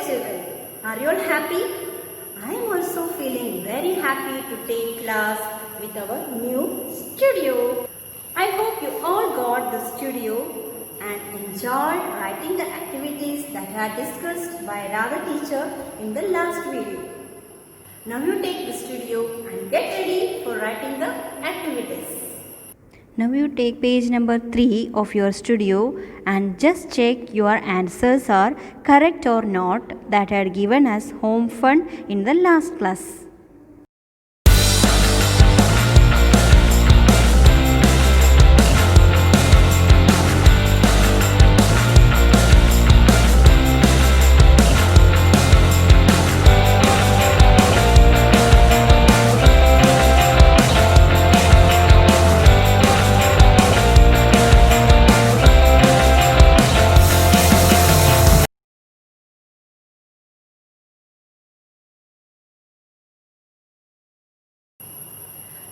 children, are you all happy? I am also feeling very happy to take class with our new studio. I hope you all got the studio and enjoyed writing the activities that are discussed by Radha teacher in the last video. Now you take the studio and get ready for writing the activities. Now you take page number 3 of your studio and just check your answers are correct or not that had given us home fun in the last class.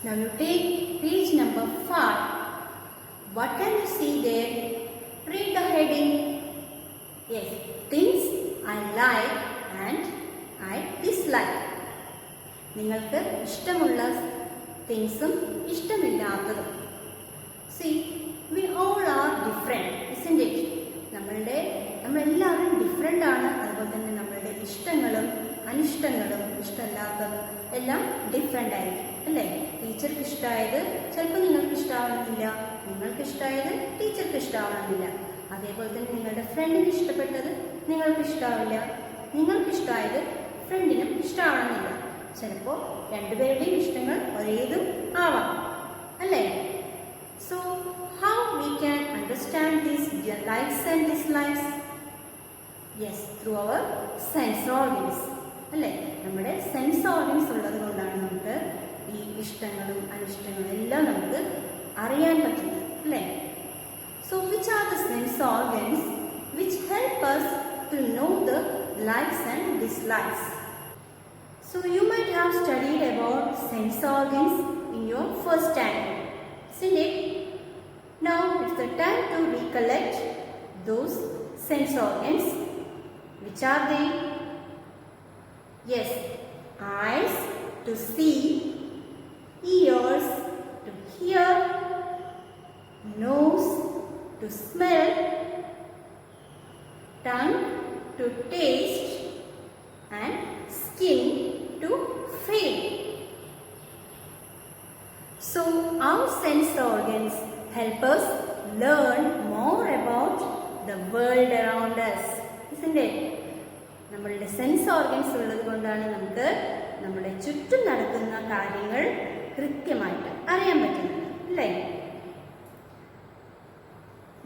Now you take page number 5. What can you see there? Read the heading. Yes, things I like and I dislike. നിങ്ങൾക്ക് ഇഷ്ടമുള്ള തിങ്സും ഇഷ്ടമില്ലാത്തതും. See, we all are different, isn't it? നമ്മളെല്ലാവരും different ആണ്. അതുപോലെ തന്നെ നമ്മളുടെ ഇഷ്ടങ്ങളും അനിഷ്ടങ്ങളും ഇഷ്ടമില്ലാത്തതും എല്ലാം different ആയിരിക്കും അല്ലേ? ടീച്ചർക്ക് ഇഷ്ടമായത് ചിലപ്പോൾ നിങ്ങൾക്ക് ഇഷ്ടമാവണമെന്നില്ല, നിങ്ങൾക്ക് ഇഷ്ടമായത് ടീച്ചർക്ക് ഇഷ്ടമാവണമെന്നില്ല. അതേപോലെ തന്നെ നിങ്ങളുടെ ഫ്രണ്ടിന് ഇഷ്ടപ്പെട്ടത് നിങ്ങൾക്ക് ഇഷ്ടമാവില്ല, നിങ്ങൾക്ക് ഇഷ്ടമായത് ഫ്രണ്ടിനും ഇഷ്ടമാവണമെന്നില്ല. ചിലപ്പോൾ രണ്ടുപേരുടെയും ഇഷ്ടങ്ങൾ ഒരേതും ആവാം അല്ലേ? So how we can understand these likes and dislikes? Yes, through our sense organs അല്ലേ? നമ്മുടെ സെൻസ് ഓർഗൻസ് ഉള്ളത് കൊണ്ടാണ് നമുക്ക് ഈ ഇഷ്ടങ്ങളും അനിഷ്ടങ്ങളും എല്ലാം നമുക്ക് അറിയാൻ പറ്റുന്നത് അല്ലേ? So which are the sense organs which help us to know the likes and dislikes? So you might have studied about sense organs in your first standard, isn't it? Now it's the time to recollect those sense organs. Which are they? Yes, eyes to see, ears to hear, nose to smell, tongue to taste, and skin to feel. So our sense organs help us learn more about the world around us, isn't it? നമ്മളുടെ sense organs ഉള്ളത് കൊണ്ടാണ് നമുക്ക് നമ്മുടെ ചുറ്റും നടക്കുന്ന കാര്യങ്ങൾ കൃത്യമായിട്ട് അറിയാൻ പറ്റുന്നത് അല്ലേ?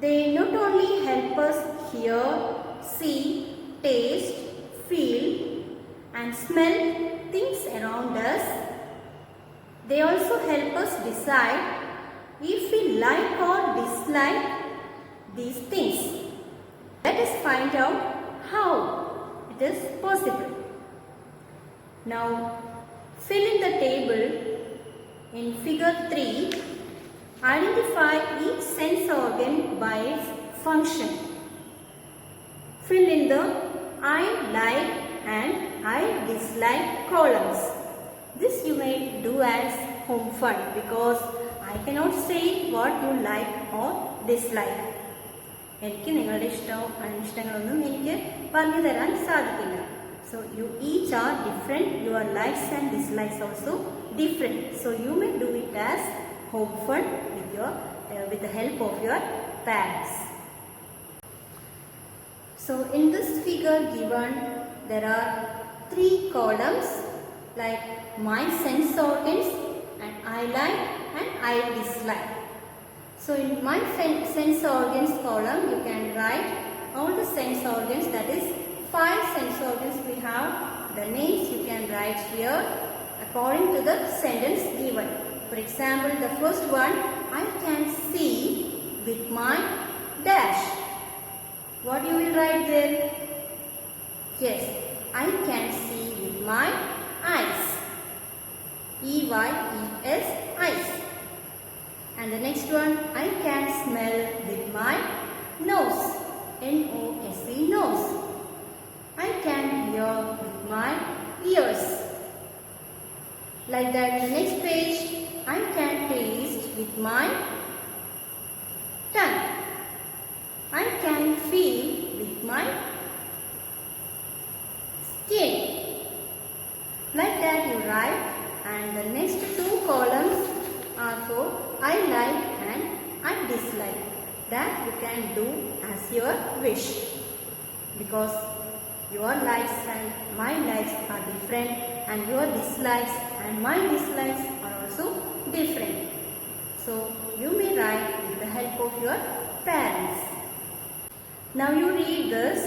They not only help us hear, see, taste, feel and smell things around us, they also help us decide if we like or dislike these things. Let us find out how it is possible. Now fill in the table in figure 3. Identify each sense organ by its function. Fill in the I like and I dislike columns. This you may do as home fun because I cannot say what you like or dislike. എനിക്ക് നിങ്ങളുടെ ഇഷ്ടവും അനിഷ്ടങ്ങളൊന്നും എനിക്ക് പറഞ്ഞു തരാൻ സാധിക്കില്ല. So you each are different. Your likes and dislikes also different. So you may do it as home fun with the help of your parents. So in this figure given, there are 3 columns like my sense organs and I like and I dislike. So in my sense organs column, you can write all the sense organs, that is 5 sense organs we have. The names you can write here according to the sentence given. For example, the first one, I can see with my dash. What you will write there? Yes, I can see with my eyes. E-Y-E-S, eyes. And the next one, I can smell with my nose. N-O-S-E, nose. I can hear with my ears. Like that, the next page, I can taste with my tongue. I can feel with my skin. Like that you write, and the next two columns are for I like and I dislike. That you can do as your wish, because your likes and my likes are different, and your dislikes and my dislikes are also different. So you may write with the help of your parents. Now you read this.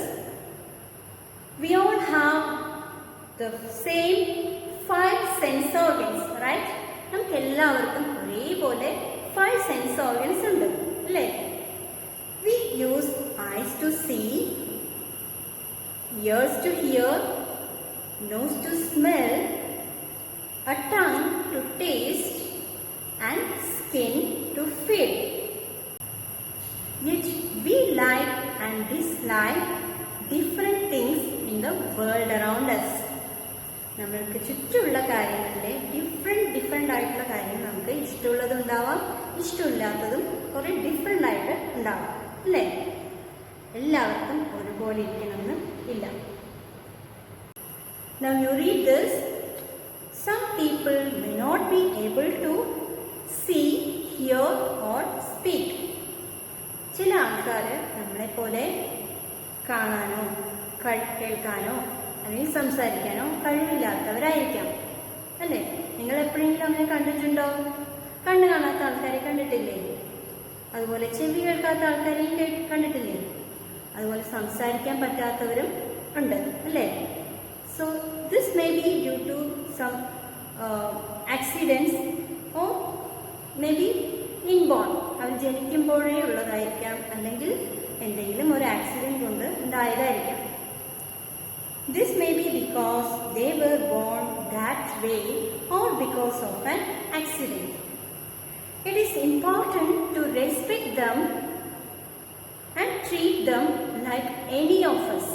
We all have the same 5 sense organs, right? നമുക്ക് എല്ലാവർക്കും ഒരേപോലെ 5 sense organs ഉണ്ട്, അല്ലേ? We use eyes to see, ears to hear, nose to smell, a tongue to taste, and skin to feel. Yet we like and dislike different things in the world around us. നമ്മൾക്ക് ചുറ്റുമുള്ള കാര്യങ്ങളിലെ different ആയിട്ടുള്ള കാര്യങ്ങൾ നമുക്ക് ഇഷ്ടമുള്ളതും ഉണ്ടാവാം, ഇഷ്ടമില്ലാത്തതും കുറേ different ആയിട്ട് ഉണ്ടാവാം, അല്ലേ? എല്ലാവർക്കും ഒരുപോലെ ഇരിക്കണമെന്ന് ഇല്ല. Now you read this. Some people may not be able to see, hear or speak. ചില ആൾക്കാർ നമ്മളെപ്പോലെ കാണാനോ കേൾക്കാനോ അല്ലെങ്കിൽ സംസാരിക്കാനോ കഴിവില്ലാത്തവരായിരിക്കാം, അല്ലേ? നിങ്ങൾ എപ്പോഴെങ്കിലും അങ്ങനെ കണ്ടിട്ടുണ്ടോ? കണ്ണ് കാണാത്ത ആൾക്കാരെ കണ്ടിട്ടില്ലേ? അതുപോലെ ചെവി കേൾക്കാത്ത ആൾക്കാരെയും കണ്ടിട്ടില്ലേ? അതുപോലെ സംസാരിക്കാൻ പറ്റാത്തവരും ഉണ്ട്, അല്ലേ? So this may be due to some accidents or may be inborn, അവർ ജനിക്കുമ്പോഴേ ഉള്ളതായിരിക്കാം, അല്ലെങ്കിൽ എന്തെങ്കിലും ഒരു ആക്സിഡൻറ്റ് കൊണ്ട് ഉണ്ടായതായിരിക്കാം. This may be because they were born that way or because of an accident. It is important to respect them and treat them like any of us.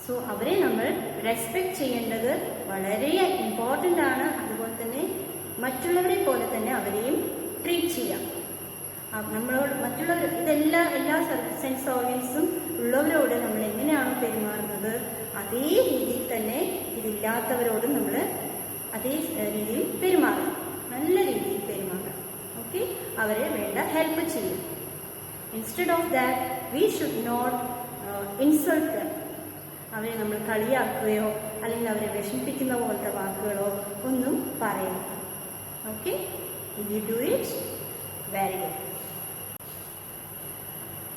So അവരെ നമ്മൾ respect ചെയ്യേണ്ടത് വളരെ ഇമ്പോർട്ടൻ്റ് ആണ്. അതുപോലെ തന്നെ മറ്റുള്ളവരെ പോലെ തന്നെ അവരെയും ട്രീറ്റ് ചെയ്യാം. നമ്മളോട് മറ്റുള്ളവർ എല്ലാ സെൻസ് ഓർഗൻസും ഉള്ളവരോട് നമ്മൾ എങ്ങനെയാണോ പെരുമാറുന്നത് അതേ രീതിയിൽ തന്നെ ഇതില്ലാത്തവരോടും നമ്മൾ അതേ രീതിയിൽ പെരുമാറും, നല്ല രീതിയിൽ പെരുമാറാം. ഓക്കെ, അവരെ വേണ്ട ഹെൽപ്പ് ചെയ്യും. Instead of that we should not insult them. അവരെ നമ്മൾ കളിയാക്കുകയോ അല്ലെങ്കിൽ അവരെ വിഷമിപ്പിക്കുന്ന പോലത്തെ വാക്കുകളോ ഒന്നും പറയരുത്. Okay, you do it very good.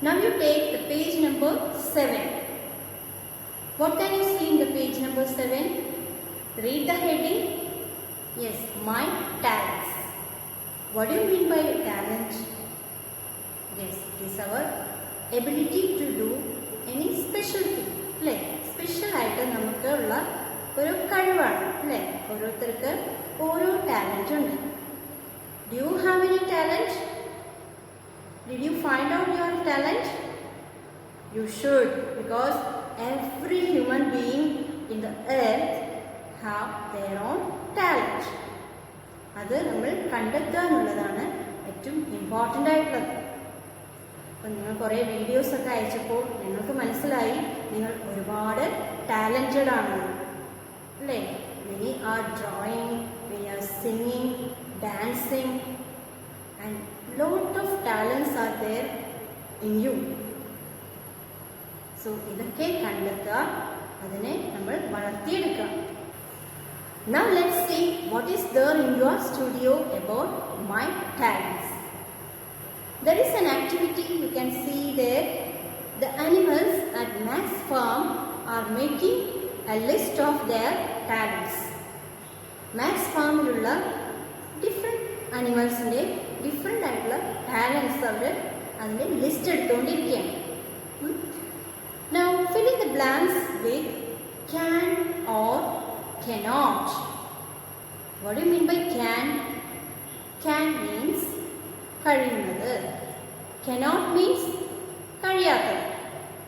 Now you take the page number 7. What can you see in the page number 7? Read the heading. Yes, my talents. What do you mean by talent? Yes, it is our ability to do any special thing. അല്ലേ? Special ആയിട്ട് നമുക്ക് ഉള്ള ഒരു കഴിവാണ്, അല്ലേ? ഓരോരുത്തർക്ക് ഓരോ talent ഉണ്ട്. Do you have any talent? Did you find out your talent? You should, because every human being in the earth have their own talent. അത് നമ്മൾ കണ്ടെത്തുക എന്നുള്ളതാണ് ഏറ്റവും ഇമ്പോർട്ടൻ്റ് ആയിട്ടുള്ളത്. അപ്പം നിങ്ങൾ കുറേ വീഡിയോസൊക്കെ അയച്ചപ്പോൾ നിങ്ങൾക്ക് മനസ്സിലായി നിങ്ങൾ ഒരുപാട് ടാലൻറ്റഡ് ആണെന്ന്, അല്ലേ? Many R drawing, many R singing, dancing, and lot of talents are there in you. So ഇതൊക്കെ കണ്ടെത്തുക, അതിനെ നമ്മൾ വളർത്തിയെടുക്കുക. Now let's see what is there in your studio about my talents. There is an activity you can see there. The animals at Max Farm are making a list of their talents. Max Farmലുള്ള different animalsന്റെ different ആയിട്ടുള്ള talents അവർ അതിൻ്റെ list എടുത്തുകൊണ്ടിരിക്കുകയാണ്. Now fill in the blanks with can or cannot. What do you mean by can? Can means കഴിയുന്നത്. Cannot means കഴിയാത്തത്,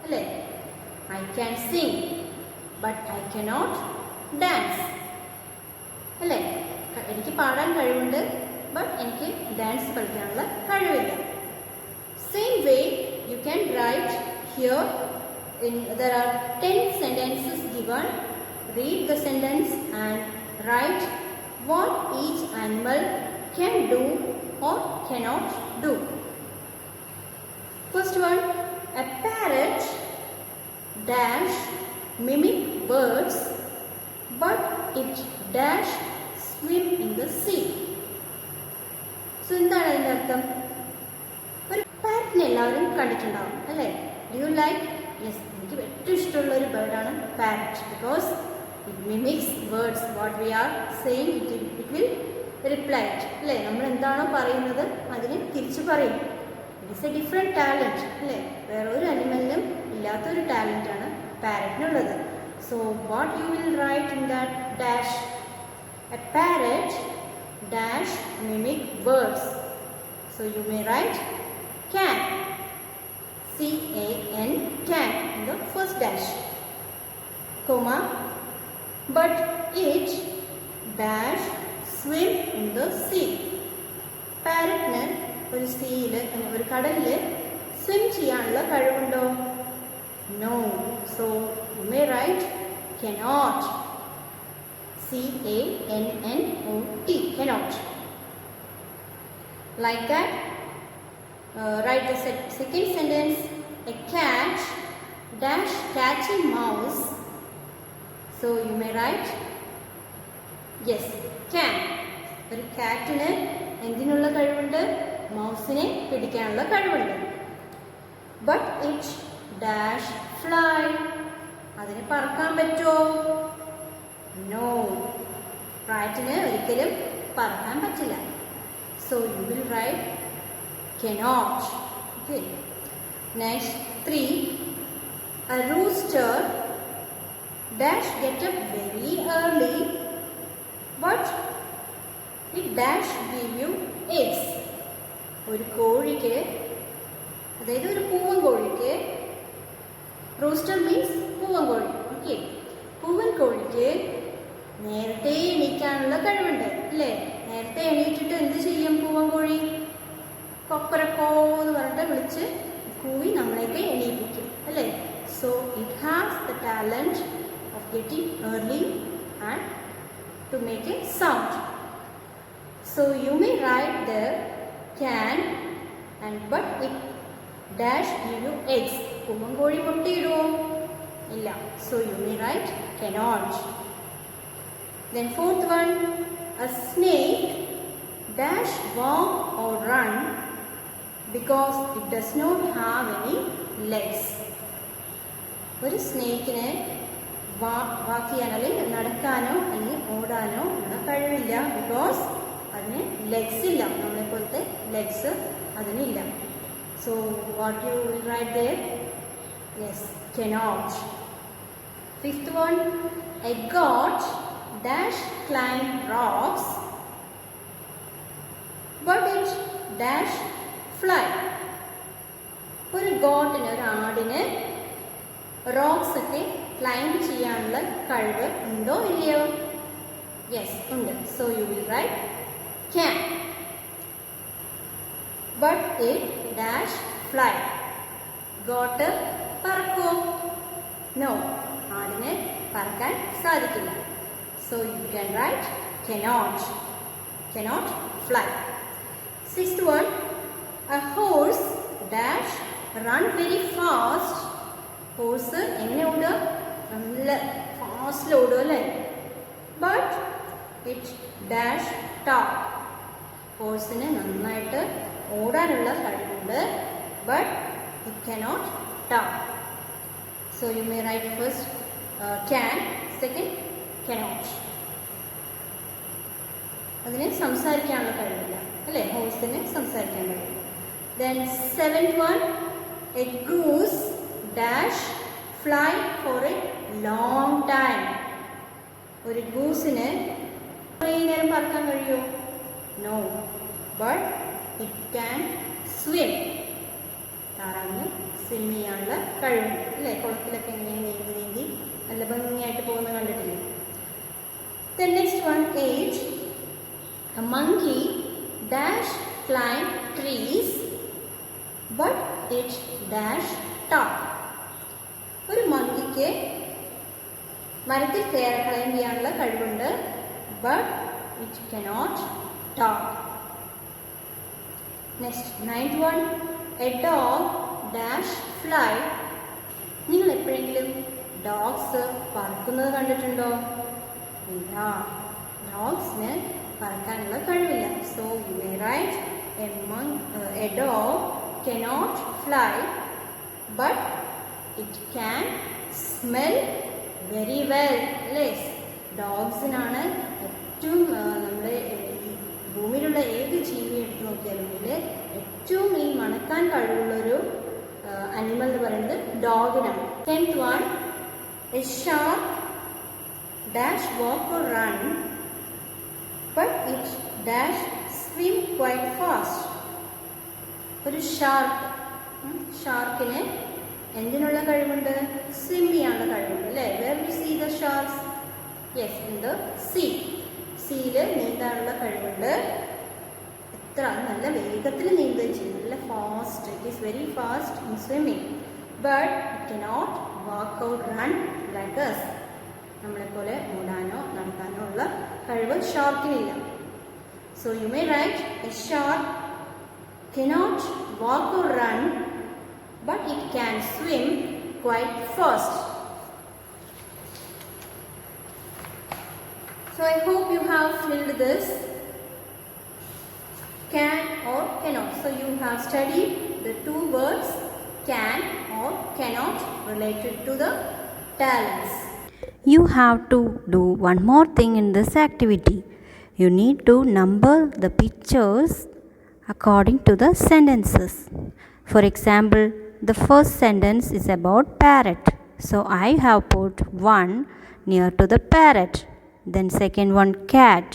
അല്ലേ? I can sing. but I cannot dance. അല്ലേ? എനിക്ക് പാടാൻ കഴിവുണ്ട്, ബട്ട് എനിക്ക് ഡാൻസ് കളിക്കാനുള്ള കഴിവില്ല. Same way you can write here. There are 10 sentences given. Read the sentence and write what each animal can do or cannot do. First one, a parrot dash mimic birds, but it dash swim in the sea. So എന്താണ് അതിൻ്റെ അർത്ഥം? ഒരു പാരറ്റിനെ എല്ലാവരും കണ്ടിട്ടുണ്ടാവും അല്ലേ? Do you like? Yes, എനിക്ക് ഏറ്റവും ഇഷ്ടമുള്ള ഒരു ബേർഡാണ് parrot. Because it mimics words what we are saying, it will reply it അല്ലേ? നമ്മൾ എന്താണോ പറയുന്നത് അതിന് തിരിച്ചു പറയും. It is a different talent അല്ലേ? വേറെ ഒരു അനിമലിനും ഇല്ലാത്തൊരു ടാലൻ്റാണ് പാരറ്റിനുള്ളത്. So what you will write in that dash? A parrot dash mimic words. So you may write can, C-A-N, can in the first dash, comma, but it dash swim in the sea. പാരറ്റിന് ഒരു സീയിൽ ഒരു കടലിൽ swim ചെയ്യാനുള്ള കഴിവുണ്ടോ? No. So you may write cannot, C-A-N-N-O-T, cannot. Like that, write the second sentence. A cat dash catch a mouse. So you may write yes, can. ഒരു കാറ്റിന് എന്തിനുള്ള കഴിവുണ്ട്? മൗസിനെ പിടിക്കാനുള്ള കഴിവുണ്ട്. But it dash fly. അതിന് പറക്കാൻ പറ്റുമോ? നോ. റാറ്റിന് ഒരിക്കലും പറക്കാൻ പറ്റില്ല. So you will right cannot. Okay. Next 3. A rooster dash get up very early, but it dash give you eggs. ഒരു കോഴിക്ക്, അതായത് ഒരു പൂവൻ കോഴിക്ക്, റൂസ്റ്റർ മീൻസ് പൂവൻ കോഴി. ഓക്കെ, പൂവൻ കോഴിക്ക് നേരത്തെ എണീക്കാനുള്ള കഴിവുണ്ട് അല്ലേ? നേരത്തെ എണീറ്റിട്ട് എന്ത് ചെയ്യും പൂവൻ കോഴി? കൊക്കരക്കോ എന്ന് പറഞ്ഞിട്ട് വിളിച്ച് കൂവി നമ്മളെയൊക്കെ എണീപ്പിക്കും അല്ലേ? So it has the talent of getting early and to make a sound. So you may write the can and but it dash give you eggs. പൂവൻ കോഴി മുട്ടയിടുമോ? ഇല്ല. So you may write cannot. Then fourth one, a snake dash walk or run because it does not have any legs. ഒരു സ്നേക്കിന് വാക്ക് ചെയ്യാനോ അല്ലെങ്കിൽ നടക്കാനോ അല്ലെങ്കിൽ ഓടാനോ ഉള്ള കഴിവില്ല. ബിക്കോസ് അതിന് ലെഗ്സ് ഇല്ല, നമ്മളെ പോലത്തെ ലെഗ്സ് അതിനില്ല. So what you will write there? Yes, cannot. Fifth one, a goat dash climb rocks, but it dash fly. ഒരു ഗോട്ടിന്, ഒരു ആടിന് റോക്സ് ഒക്കെ ക്ലൈംബ് ചെയ്യാനുള്ള കഴിവ് ഉണ്ടോ ഇല്ലയോ? യെസ്, ഉണ്ട്. So you will write can, but it dash fly. Goat പറക്കോ? നോ, ആടിന് പറക്കാൻ സാധിക്കില്ല. So you can write cannot, cannot fly. Sixth one, a horse dash run very fast. Horse എങ്ങനെ ഓടുക? നല്ല ഫാസ്റ്റിൽ ഓടുക അല്ലേ? But it dash talk. ഹോഴ്സിന് നന്നായിട്ട് ഓടാനുള്ള കഴിവുണ്ട്, but it cannot talk. So you may write first can, second cannot. അതിന് സംസാരിക്കാനുള്ള കഴിവില്ല അല്ലേ? ഹോഴ്സിന് സംസാരിക്കാൻ കഴിയില്ല. Then seventh one, a goose dash fly for a long time. ഒരു ഗൂസിന് കുറേ നേരം പറക്കാൻ കഴിയുമോ? No, but it can swim. താറാവിന് സ്വിം ചെയ്യാനുള്ള കഴിവുണ്ട് അല്ലേ? കുളത്തിലൊക്കെ എങ്ങനെ നീന്തി നീന്തി നല്ല ഭംഗിയായിട്ട് പോകുന്ന കണ്ടിട്ടില്ലേ? The next one, 8. A monkey dash climb trees but it dash talk. ഒരു മങ്കിക്ക് മരത്തിൽ ക്ലൈംബ് ചെയ്യാനുള്ള കഴിവുണ്ട്, but it cannot talk. Next, 9th one, a dog dash fly. നിങ്ങൾ എപ്പോഴെങ്കിലും ഡോഗ്സ് പറക്കുന്നത് കണ്ടിട്ടുണ്ടോ? ഇല്ല, ഡോഗ്സിന് പറക്കാനുള്ള കഴിവില്ല. So you may right a dog cannot fly but it can smell very well. അല്ലേ? ഡോഗ്സിനാണ് ഏറ്റവും നമ്മുടെ ഭൂമിയിലുള്ള ഏത് ജീവിയെ എടുത്ത് നോക്കിയാലും ഏറ്റവും ഈ മണക്കാൻ കഴിവുള്ളൊരു അനിമൽ എന്ന് പറയുന്നത് ഡോഗിനാണ്. 10th one, a shark dash walk or run but it dash swim quite fast. ഒരു ഷാർക്കിന് എന്തിനുള്ള കഴിവുണ്ട്? സ്വിം ചെയ്യാനുള്ള കഴിവുണ്ട് അല്ലേ? Where we see the sharks? Yes, in the sea. സീയിൽ നീന്താനുള്ള കഴിവുണ്ട്. എത്ര നല്ല വേഗത്തിൽ നീന്തുകയും ചെയ്യും, നല്ല fast. It is very fast in swimming. But it cannot walk out run like us. നമ്മളെപ്പോലെ ഓടാനോ നടക്കാനോ ഉള്ള കഴിവ് ഷാർക്കിനില്ല. So you may write a shark cannot walk or run but it can swim quite fast. So I hope you have filled this can or cannot. So you have studied the two words can or cannot related to the talents. You have to do one more thing in this activity. You need to number the pictures according to the sentences. For example, the first sentence is about parrot. So I have put 1 near to the parrot. Then second one, cat.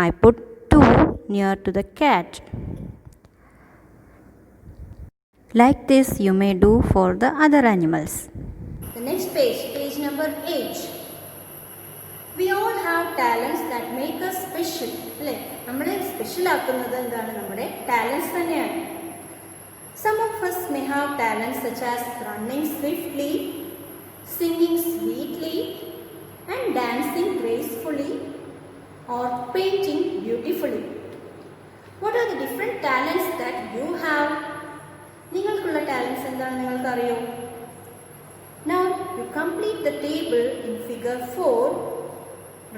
I put 2 near to the cat. Like this you may do for the other animals. The next page, page number 8. We all have talents that make us special. അല്ലേ? നമ്മളെ special ആക്കുന്നത് എന്താണ്? നമ്മുടെ talents തന്നെയാണ്. Some of us may have talents such as running swiftly, singing sweetly, and dancing gracefully, or painting beautifully. What are the different talents that you have? നിങ്ങൾക്കുള്ള talents എന്താണ് നിങ്ങൾക്കറിയോ? Now you complete the table in figure 4.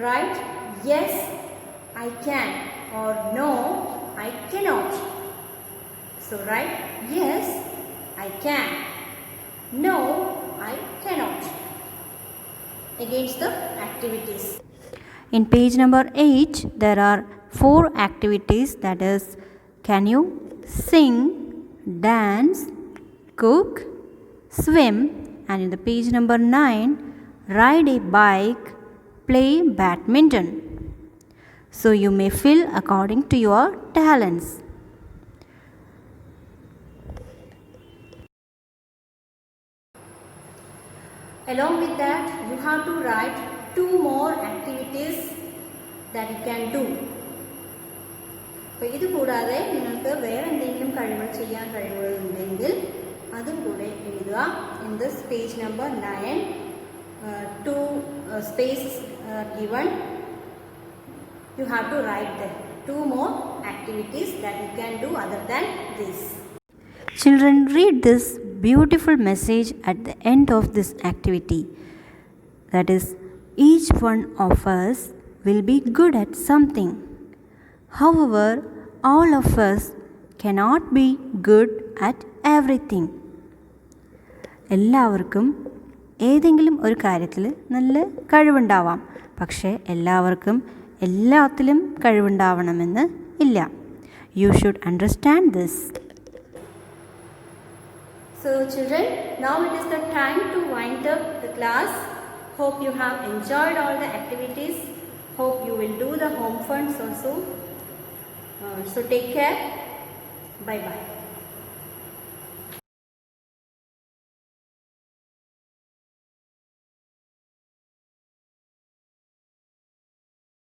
Write yes, I can, or no, I cannot. So write yes, I can, no, I cannot against the activities. In page number 8 there are 4 activities, that is, can you sing, dance, cook, swim, and in the page number 9, ride a bike, play badminton. So you may fill according to your talents. Along with that, you have to write 2 more activities that you can do. അപ്പോൾ ഇത് കൂടാതെ നിങ്ങൾക്ക് വേറെ എന്തെങ്കിലും കഴിവുകൾ ചെയ്യാൻ കഴിവുകളുണ്ടെങ്കിൽ അതും കൂടെ എഴുതുക. In this page number 9, 2 spaces given. You have to write them 2 more activities that you can do other than this. Children, read this beautiful message at the end of this activity. That is, each one of us will be good at something. However, all of us cannot be good at everything. എല്ലാവർക്കും ഏതെങ്കിലും ഒരു കാര്യത്തിൽ നല്ല കഴിവുണ്ടാവാം, പക്ഷേ എല്ലാവർക്കും എല്ലാത്തിലും കഴിവുണ്ടാവണമെന്ന് ഇല്ല. You should understand this. So children, now it is the time to wind up the class. Hope you have enjoyed all the activities. Hope you will do the home funds also. So take care. Bye bye.